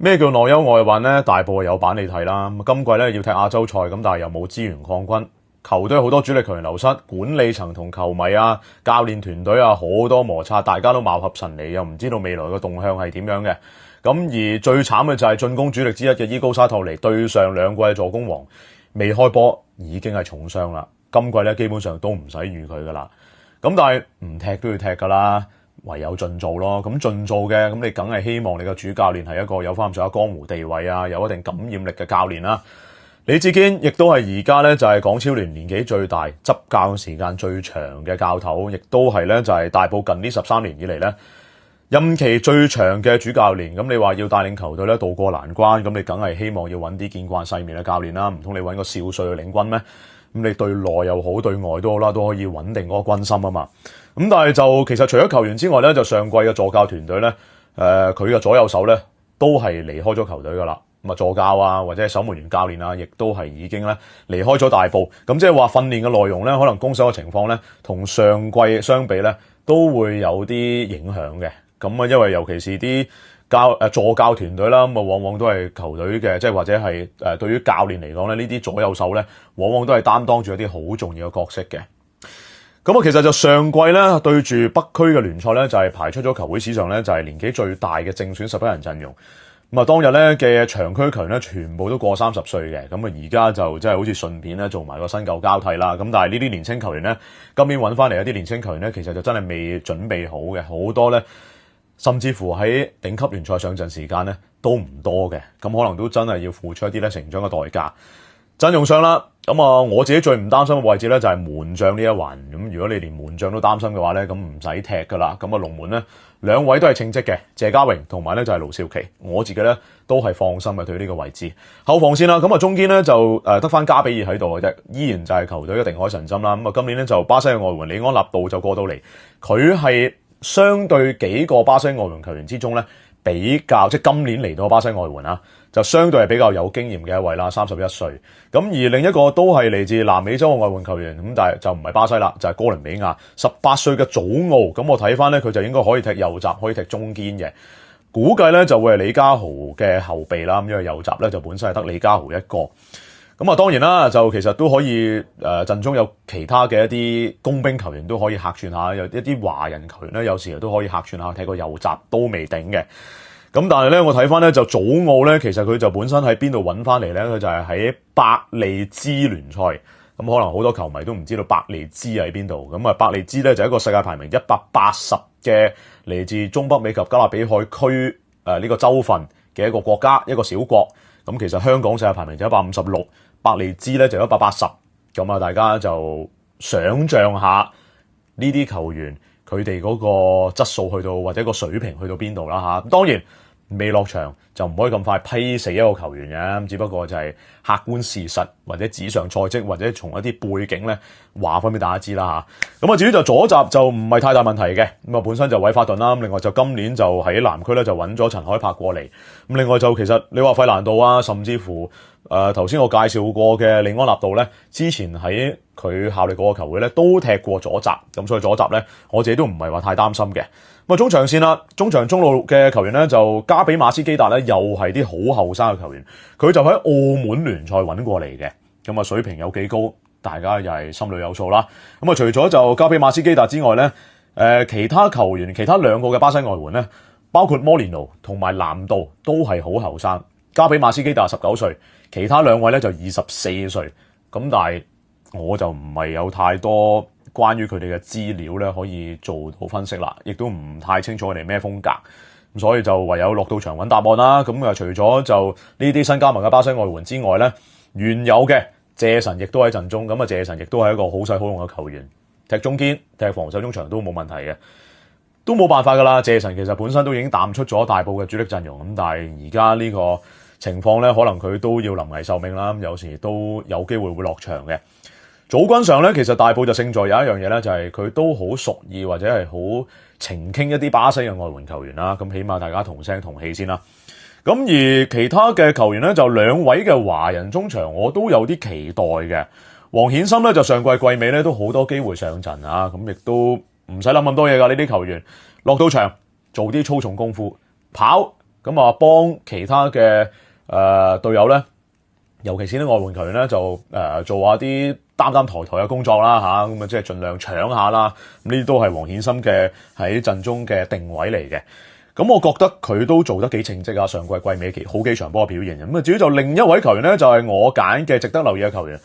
咩叫內憂外患呢？大埔有版你睇啦。今季咧要踢亞洲賽，咁但係又冇資源擴軍，球隊好多主力球員流失，管理層同球迷啊、教練團隊啊好多摩擦，大家都貌合神離，又唔知道未來嘅動向係點樣嘅。咁而最慘嘅就係進攻主力之一嘅伊高沙托尼對上兩季嘅助攻王，未開波已經係重傷啦。今季咧基本上都唔使預佢噶啦。咁但係唔踢都要踢噶啦。唯有盡做咯，咁盡做嘅，咁你梗係希望你嘅主教練係一個有翻咁上下江湖地位啊，有一定感染力嘅教練啦。李志堅亦都係而家咧就係港超聯年紀最大、執教時間最長嘅教頭，亦都係咧就係大埔近呢13年以嚟咧任期最長嘅主教練。咁你話要帶領球隊咧渡過難關，咁你梗係希望要揾啲見慣世面嘅教練啦，唔通你揾個少帥去領軍咩？咁你對內又好，對外都好啦，都可以穩定嗰個軍心啊嘛。咁但係就其實除咗球員之外咧，就上季嘅助教團隊咧，佢嘅左右手咧都係離開咗球隊噶啦。咁啊助教啊或者係守門員教練啊，亦都係已經咧離開咗大埔。咁即係話訓練嘅內容咧，可能攻守嘅情況咧，同上季相比咧，都會有啲影響嘅。咁啊，因為尤其是啲助教團隊啦，咁啊往往都係球隊嘅，即係或者係對於教練嚟講咧，呢啲左右手咧，往往都係擔當住一啲好重要嘅角色嘅。咁啊，其實就上季咧對住北區嘅聯賽咧，就係排出咗球會史上咧就係年紀最大嘅正選11人陣容。咁啊，當日咧嘅長區球員咧全部都過30歲嘅。咁啊，而家就即係好似順便咧做埋個新舊交替啦。咁但係呢啲年青球員咧，今年揾翻嚟一啲年青球員咧，其實就真係未準備好嘅，好多咧。甚至乎喺頂級聯賽上陣時間咧都唔多嘅，咁可能都真係要付出一啲咧成長嘅代價。陣容上啦，咁啊我自己最唔擔心嘅位置咧就係門將呢一環。咁如果你連門將都擔心嘅話咧，咁唔使踢噶啦。咁啊龍門咧兩位都係稱職嘅，謝家榮同埋咧就係盧少奇，我自己咧都係放心嘅對呢個位置。後防線啦，咁啊中堅咧就得翻加比爾喺度嘅啫，依然就係球隊嘅定海神針啦。咁啊今年咧就巴西嘅外援李安納度就過到嚟，佢係相對幾個巴西外援球員之中咧，比較即係今年嚟到巴西外援啊，就相對係比較有經驗嘅一位啦，31歲。咁而另一個都係嚟自南美洲嘅外援球員，咁但係就唔係巴西啦，就係哥倫比亞18歲嘅祖奧。咁我睇翻咧，佢就應該可以踢右閘，可以踢中堅嘅。估計咧就會係李家豪嘅後備啦，咁因為右閘咧就本身係得李家豪一個。咁啊，當然啦，就其實都可以陣中有其他嘅一啲工兵球員都可以客串下，有一啲華人球員咧，有時都可以客串下，踢個右閘都未定嘅。咁但係咧，我睇翻咧就祖奧咧，其實佢就本身喺邊度揾翻嚟咧？佢就係喺伯利茲聯賽。咁可能好多球迷都唔知道伯利茲喺邊度。咁啊，伯利茲咧就係一個世界排名180嘅嚟自中北美及加勒比海區呢個州份嘅一個國家，一個小國。咁其實香港世界排名就156，伯利茲咧就180。咁啊，大家就想像下呢啲球員佢哋嗰個質素去到或者個水平去到邊度啦嚇。當然未落場就唔可以咁快批死一個球員嘅，只不過就係客觀事實或者紙上賽績或者從一啲背景咧話翻俾大家知啦嚇。咁啊，至於就左閘就唔係太大問題嘅。咁啊，本身就韋法頓啦，另外就今年就喺南區咧就揾咗陳海柏過嚟。咁另外就其實你話費蘭道啊，甚至乎頭先我介紹過嘅李安納度咧，之前喺佢效力過嘅球會咧都踢過左閘，咁所以左閘咧我自己都唔係話太擔心嘅。咁啊，中場線啦，中場中路嘅球員咧就加比馬斯基達咧，又係啲好後生嘅球員，佢就喺澳門聯賽揾過嚟嘅。咁啊，水平有幾高，大家又係心裏有數啦。咁啊，除咗就加比馬斯基達之外咧，其他球員，其他兩個嘅巴西外援咧，包括摩連奴同埋南道都係好後生。加比馬斯基達19歲，其他兩位咧就24歲。咁但係我就唔係有太多關於佢哋嘅資料咧，可以做到分析啦，亦都唔太清楚佢哋咩風格，咁所以就唯有落到場揾答案啦。咁啊，除咗就呢啲新加盟嘅巴西外援之外咧，原有嘅謝神亦都喺陣中。咁啊，謝神亦都係一個好使好用嘅球員，踢中堅、踢防守中場都冇問題嘅，都冇辦法噶啦。謝神其實本身都已經淡出咗大埔嘅主力陣容，咁但係而家呢個情況咧，可能佢都要臨危受命啦。咁有時都有機會會落場嘅。組軍上咧，其實大埔就勝在有一樣嘢咧，就係佢都好熟意或者係好情傾一啲巴西嘅外援球員啦。咁起碼大家同聲同氣先啦。咁而其他嘅球員咧，就兩位嘅華人中場，我都有啲期待嘅。黃顯森咧就上季季尾咧都好多機會上陣啊，咁亦都唔使諗咁多嘢㗎。呢啲球員落到場做啲粗重功夫，跑咁啊幫其他嘅隊友咧，尤其是啲外援球員咧就做下啲擔抬嘅工作啦嚇，咁啊即係盡量搶下啦。咁呢啲都係黃顯森嘅喺陣中嘅定位嚟嘅。咁我覺得佢都做得幾稱職啊！上季季尾好幾場波嘅表現。咁啊，至於就另一位球員咧，就係我揀嘅值得留意嘅球員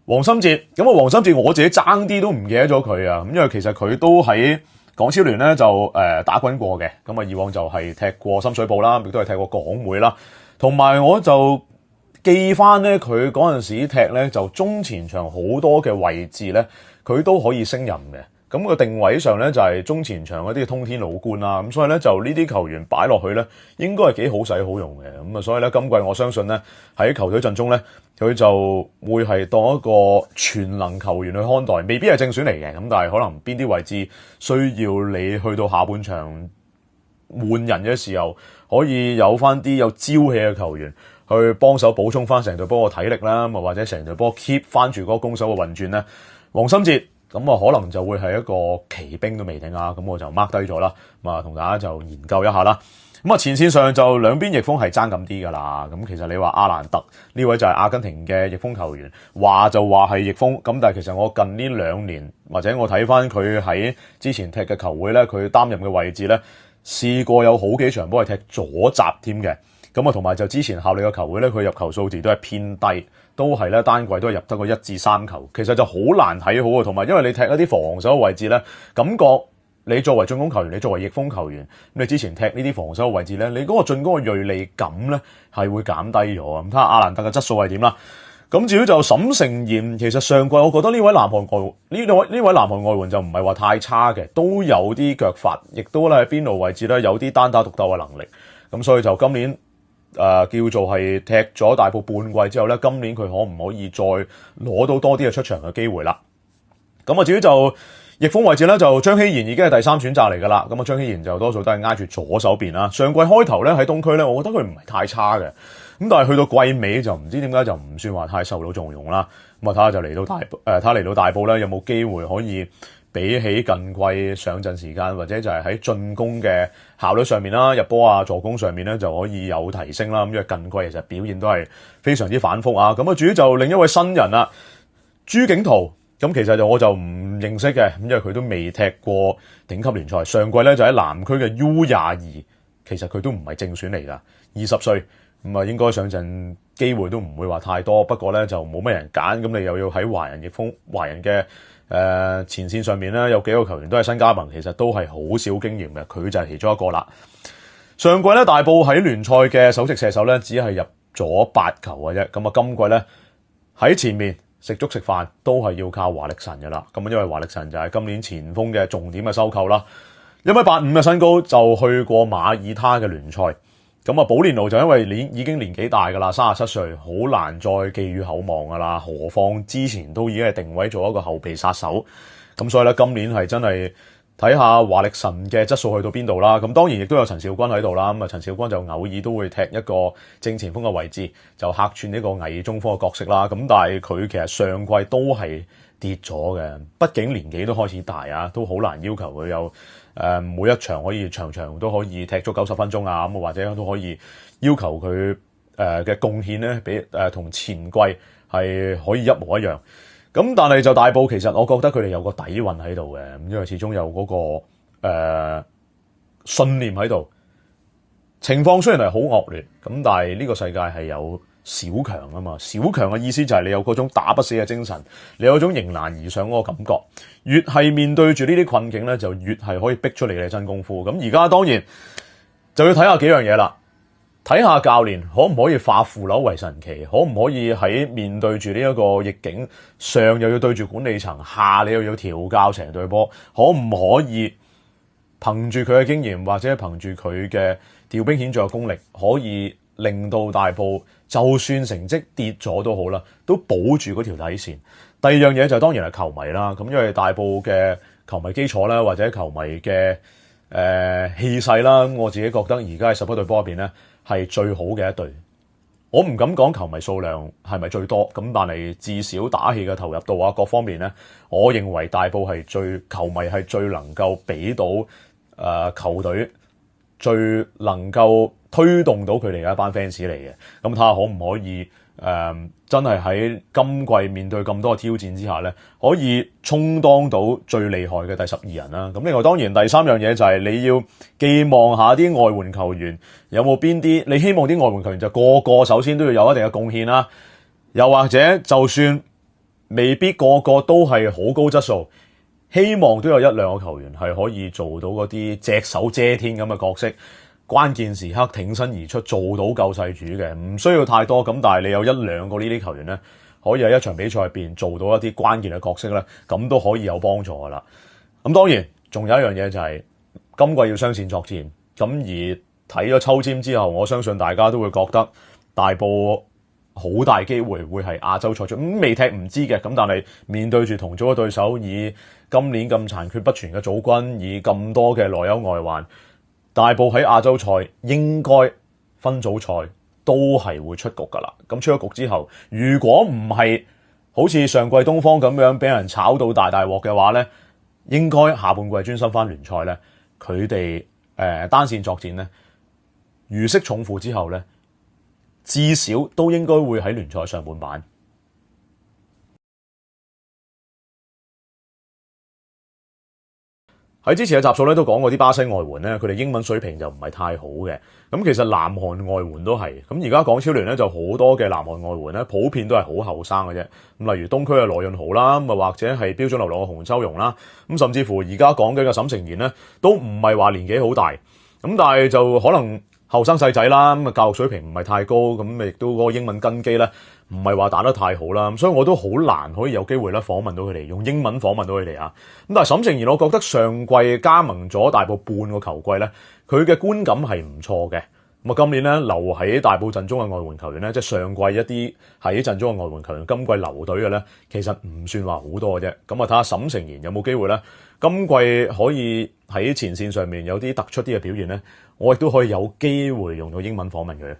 黃心哲。咁啊，黃心哲我自己爭啲都唔記得咗佢啊。咁因為其實佢都喺港超聯咧就打滾過嘅。咁啊，以往就係踢過深水埗啦，亦都係踢過港會啦。同埋我就記翻咧，佢嗰陣時踢咧就中前場好多嘅位置咧，佢都可以升任嘅。咁個定位上咧就係中前場嗰啲通天老官啦，咁所以咧就呢啲球員擺落去咧，應該係幾好使好用嘅。咁啊，所以咧今季我相信咧喺球隊陣中咧，佢就會係當一個全能球員去看待，未必係正選嚟嘅。咁但係可能邊啲位置需要你去到下半場換人嘅時候，可以有翻啲有朝氣嘅球員去幫手補充翻成隊波嘅體力啦，咁啊或者成隊波 keep 翻住嗰個攻守嘅運轉咧，黃心哲。咁啊，可能就會係一個奇兵都未定啊！咁我就 mark 低咗啦，咁啊，同大家就研究一下啦。咁啊，前線上就兩邊翼鋒係爭咁啲噶啦。咁其實你話阿蘭特呢位就係阿根廷嘅翼鋒球員，話就話係翼鋒，咁但係其實我近呢2年或者我睇翻佢喺之前踢嘅球會咧，佢擔任嘅位置咧，試過有好幾場波係踢左閘添嘅。咁啊，同埋就之前效力嘅球會咧，佢入球數字都係偏低。都係咧，單季都係入得個1至3球，其實就好難睇好啊。同埋因為你踢一啲防守嘅位置咧，感覺你作為進攻球員，你作為翼鋒球員，咁你之前踢呢啲防守嘅位置咧，你嗰個進攻嘅銳利感咧係會減低咗。咁睇下阿蘭特嘅質素係點啦。咁至於就沈承賢，其實上季我覺得呢位南韓外援就唔係話太差嘅，都有啲腳法，亦都咧喺邊路位置咧有啲單打獨鬥嘅能力。咁所以就今年。叫做係踢咗大半季之後咧，今年佢可唔可以再攞到多啲嘅出場嘅機會啦？咁啊，至於就翼鋒位置咧，就張希賢已經係第3選擇嚟噶啦。咁啊，張希賢就多數都係挨住左手邊啦。上季開頭咧喺東區咧，我覺得佢唔係太差嘅。咁但係去到季尾就唔知點解就唔算話太受到重用啦。咁啊，睇下就嚟到睇下嚟到大埔咧有冇機會可以比起近季上陣時間或者就係喺進攻嘅效率上面啦、入波啊、助攻上面咧就可以有提升啦。咁因為近季其實表現都係非常之反覆啊。咁啊，至於就另一位新人啦，朱景圖，咁其實就我就唔認識嘅，咁因為佢都未踢過頂級聯賽。上季咧就喺南區嘅 U22，其實佢都唔係正選嚟噶，20歲，咁啊應該上陣機會都唔會話太多。不過咧就冇乜人揀，咁你又要喺華人嘅前線上面咧有幾個球員都係新加盟，其實都係好少經驗嘅，佢就係其中一個啦。上季咧大埔喺聯賽嘅首席射手咧只係入咗8球嘅啫，咁啊今季咧喺前面食粥食飯都係要靠華力神嘅啦。咁因為華力神就係今年前鋒嘅重點嘅收購啦，1.85米嘅身高就去過馬爾他嘅聯賽。咁啊，保連奴就因為已經年紀大噶啦，37歲，好難再寄予厚望噶啦。何況之前都已經係定位做一個後備殺手，咁所以咧今年係真係睇下華力神嘅質素去到邊度啦。咁當然亦都有陳肇鈞喺度啦。咁啊，陳肇鈞就偶爾都會踢一個正前鋒嘅位置，就客串呢個偽中鋒嘅角色啦。咁但係佢其實上季都係跌咗嘅，畢竟年紀都開始大啊，都好難要求佢有每一場可以場都可以踢足90分鐘啊，咁或者都可以要求佢嘅貢獻咧，比同前季係可以一模一樣。咁但係就大埔其實我覺得佢哋有個底蘊喺度嘅，因為始終有嗰個信念喺度。情況雖然係好惡劣，咁但係呢個世界係有小強啊嘛，小強嘅意思就係你有嗰種打不死嘅精神，你有種迎難而上嗰個感覺，越係面對住呢啲困境咧，就越係可以逼出你嘅真功夫。咁而家當然就要睇下幾樣嘢啦，睇下教練可唔可以化腐朽為神奇，可唔可以喺面對住呢一個逆境上又要對住管理層，下你又要調教成隊波，可唔可以憑住佢嘅經驗或者憑住佢嘅調兵遣將嘅功力，可以令到大埔就算成績跌咗都好啦，都保住嗰條底線。第二樣嘢就當然係球迷啦，咁因為大埔嘅球迷基礎啦，或者球迷嘅氣勢啦，我自己覺得而家喺11隊波入邊咧係最好嘅一隊。我唔敢講球迷數量係咪最多，咁但係至少打氣嘅投入度啊，各方面咧，我認為大埔係球迷係最能夠俾到球隊最能夠推動到佢哋嘅一班 fans 嚟嘅。咁睇下可唔可以真係喺今季面對咁多挑戰之下咧，可以充當到最厲害嘅第12人啦。咁另外當然第3樣嘢就係你要寄望下啲外援球員有冇邊啲，你希望啲外援球員就個個首先都要有一定嘅貢獻啦。又或者就算未必個個都係好高質素，希望都有1-2個球員係可以做到嗰啲隻手遮天咁嘅角色，關鍵時刻挺身而出，做到救世主嘅，唔需要太多。咁但係你有1-2個呢啲球員咧，可以喺一場比賽入邊做到一啲關鍵嘅角色咧，咁都可以有幫助噶啦。咁當然仲有一樣嘢就係今季要雙線作戰，咁而睇咗抽籤之後，我相信大家都會覺得大埔好大機會會係亞洲賽出，未踢唔知嘅。咁但係面對住同組嘅對手，以今年咁殘缺不全嘅組軍，以咁多嘅內憂外患，大埔喺亞洲賽應該分組賽都係會出局噶啦。咁出咗局之後，如果唔係好似上季東方咁樣俾人炒到大鑊嘅話咧，應該下半季專心翻聯賽咧，佢哋單線作戰咧，如釋重負之後咧，至少都應該會喺聯賽上半版。喺之前嘅集數咧都講過啲巴西外援咧，佢哋英文水平就唔係太好嘅。咁其實南韓外援都係。咁而家港超聯咧就好多嘅南韓外援咧，普遍都係好後生嘅啫。咁例如東區嘅羅潤豪啦，咁啊或者係標準流浪嘅洪秋榮啦，咁甚至乎而家講緊嘅沈成賢咧，都唔係話年紀好大。咁但係就可能後生細仔啦，咁啊教育水平唔係太高，咁亦都嗰個英文根基咧唔係話打得太好啦，所以我都好難可以有機會咧訪問到佢哋，用英文訪問到佢哋啊。咁但係沈成賢，我覺得上季加盟咗大埔半個球季咧，佢嘅觀感係唔錯嘅。咁啊，今年咧留喺大埔陣中嘅外援球員咧，即係上季一啲喺陣中嘅外援球員，今季留隊嘅咧，其實唔算話好多嘅啫。咁啊，睇下沈成賢有冇機會咧，今季可以喺前線上面有啲突出啲嘅表現咧，我亦都可以有機會用到英文訪問佢。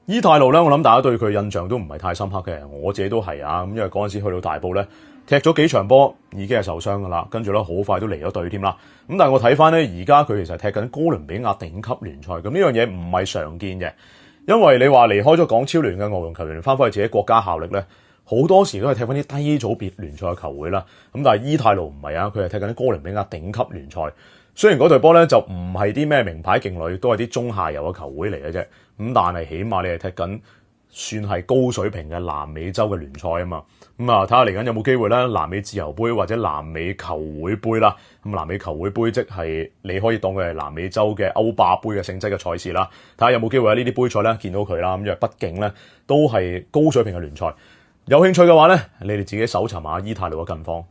伊泰路咧，我諗大家對佢印象都唔係太深刻嘅，我自己都係啊。咁因為嗰陣時去到大埔咧，踢咗幾場波已經係受傷噶啦，跟住咧好快都離咗隊添啦。咁但係我睇翻咧，而家佢其實踢緊哥倫比亞頂級聯賽，咁呢樣嘢唔係常見嘅。因為你話離開咗港超聯嘅外援球員翻返去自己國家效力咧，好多時都係踢翻啲低組別聯賽嘅球會啦。咁但係伊泰路唔係啊，佢係踢緊啲哥倫比亞頂級聯賽。雖然嗰隊波咧就唔係啲咩名牌勁旅，都係啲中下游嘅球會嚟嘅啫。咁但係起碼你係踢緊算係高水平嘅南美洲嘅聯賽啊嘛。咁啊睇下嚟緊有冇機會咧，南美自由杯或者南美球會杯啦。咁南美球會杯即係你可以當佢係南美洲嘅歐霸杯嘅性質嘅賽事啦。睇下有冇機會喺呢啲杯賽咧見到佢啦。咁因為畢竟咧都係高水平嘅聯賽。有興趣嘅話咧，你哋自己搜尋下伊泰路嘅近況。